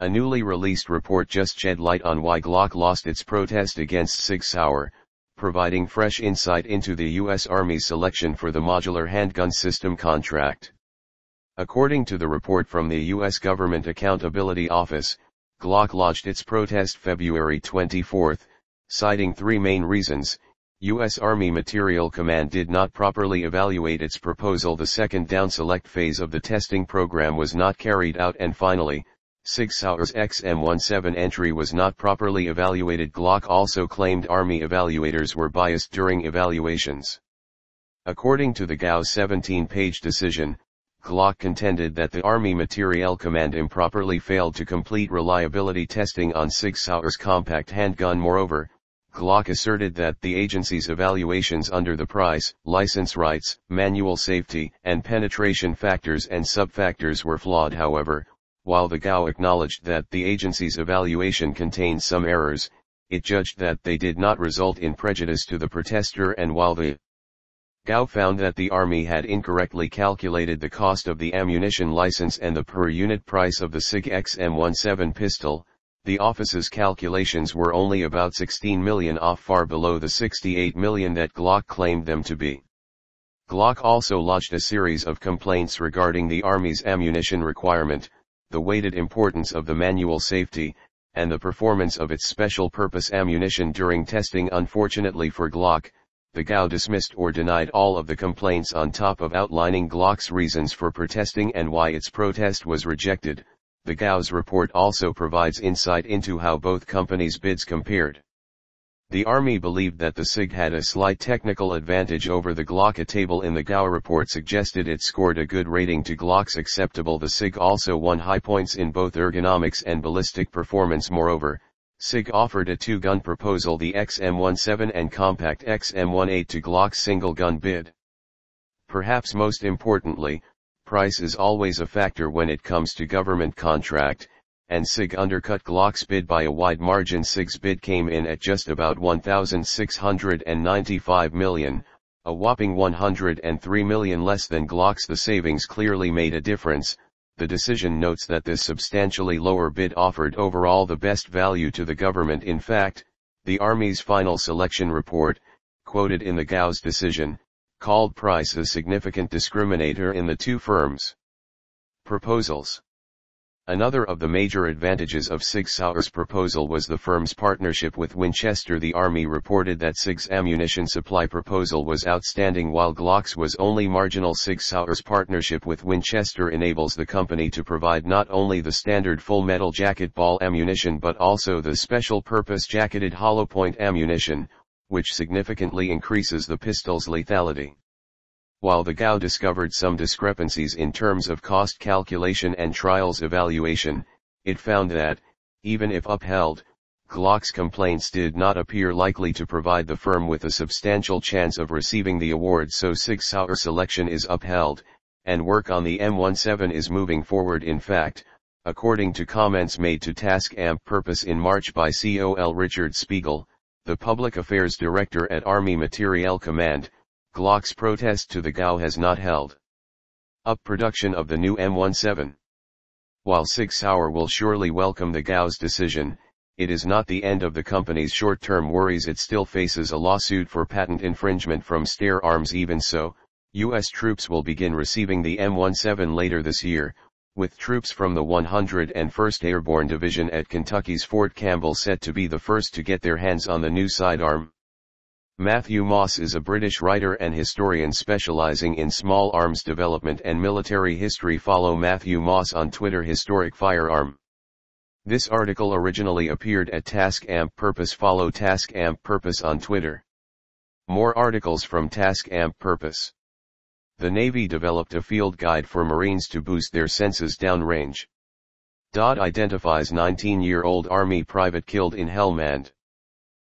A newly released report just shed light on why Glock lost its protest against Sig Sauer, providing fresh insight into the U.S. Army's selection for the Modular Handgun System contract. According to the report from the U.S. Government Accountability Office, Glock lodged its protest February 24, citing three main reasons. U.S. Army Materiel Command did not properly evaluate its proposal. The second downselect phase of the testing program was not carried out, and finally, Sig Sauer's XM17 entry was not properly evaluated. Glock also claimed Army evaluators were biased during evaluations. According to the Gau's 17-page decision, Glock contended that the Army Materiel Command improperly failed to complete reliability testing on Sig Sauer's compact handgun. Moreover, Glock asserted that the agency's evaluations under the price, license rights, manual safety, and penetration factors and subfactors were flawed. However, while the GAO acknowledged that the agency's evaluation contained some errors, it judged that they did not result in prejudice to the protester, and while the GAO found that the Army had incorrectly calculated the cost of the ammunition license and the per-unit price of the Sig XM17 pistol, the office's calculations were only about 16 million off, far below the 68 million that Glock claimed them to be. Glock also lodged a series of complaints regarding the Army's ammunition requirement, the weighted importance of the manual safety, and the performance of its special-purpose ammunition during testing. Unfortunately for Glock, the GAO dismissed or denied all of the complaints. On top of outlining Glock's reasons for protesting and why its protest was rejected, the GAO's report also provides insight into how both companies' bids compared. The Army believed that the Sig had a slight technical advantage over the Glock. A table in the GAO report suggested it scored a good rating to Glock's acceptable. The Sig also won high points in both ergonomics and ballistic performance. Moreover, Sig offered a two-gun proposal, the XM17 and compact XM18, to Glock's single-gun bid. Perhaps most importantly, price is always a factor when it comes to government contract, and Sig undercut Glock's bid by a wide margin. Sig's bid came in at just about 1,695 million, a whopping 103 million less than Glock's. The savings clearly made a difference. The decision notes that this substantially lower bid offered overall the best value to the government. In fact, the Army's final selection report, quoted in the GAO's decision, called price a significant discriminator in the two firms' proposals. Another of the major advantages of Sig Sauer's proposal was the firm's partnership with Winchester. The Army reported that Sig's ammunition supply proposal was outstanding while Glock's was only marginal. Sig Sauer's partnership with Winchester enables the company to provide not only the standard full metal jacket ball ammunition but also the special purpose jacketed hollow point ammunition, which significantly increases the pistol's lethality. While the GAO discovered some discrepancies in terms of cost calculation and trials evaluation, it found that, even if upheld, Glock's complaints did not appear likely to provide the firm with a substantial chance of receiving the award. So Sig Sauer's selection is upheld, and work on the M17 is moving forward. In fact, according to comments made to Task Amp Purpose in March by COL Richard Spiegel, the public affairs director at Army Materiel Command, Glock's protest to the GAO has not held up production of the new M17. While Sig Sauer will surely welcome the GAO's decision, it is not the end of the company's short-term worries. It still faces a lawsuit for patent infringement from Steyr Arms. Even so, U.S. troops will begin receiving the M17 later this year, with troops from the 101st Airborne Division at Kentucky's Fort Campbell set to be the first to get their hands on the new sidearm. Matthew Moss is a British writer and historian specializing in small arms development and military history. Follow Matthew Moss on Twitter. Historic firearm. This article originally appeared at Task Amp Purpose. Follow Task Amp Purpose on Twitter. More articles from Task Amp Purpose. The Navy developed a field guide for Marines to boost their senses downrange. Identifies 19-year-old Army private killed in Helmand.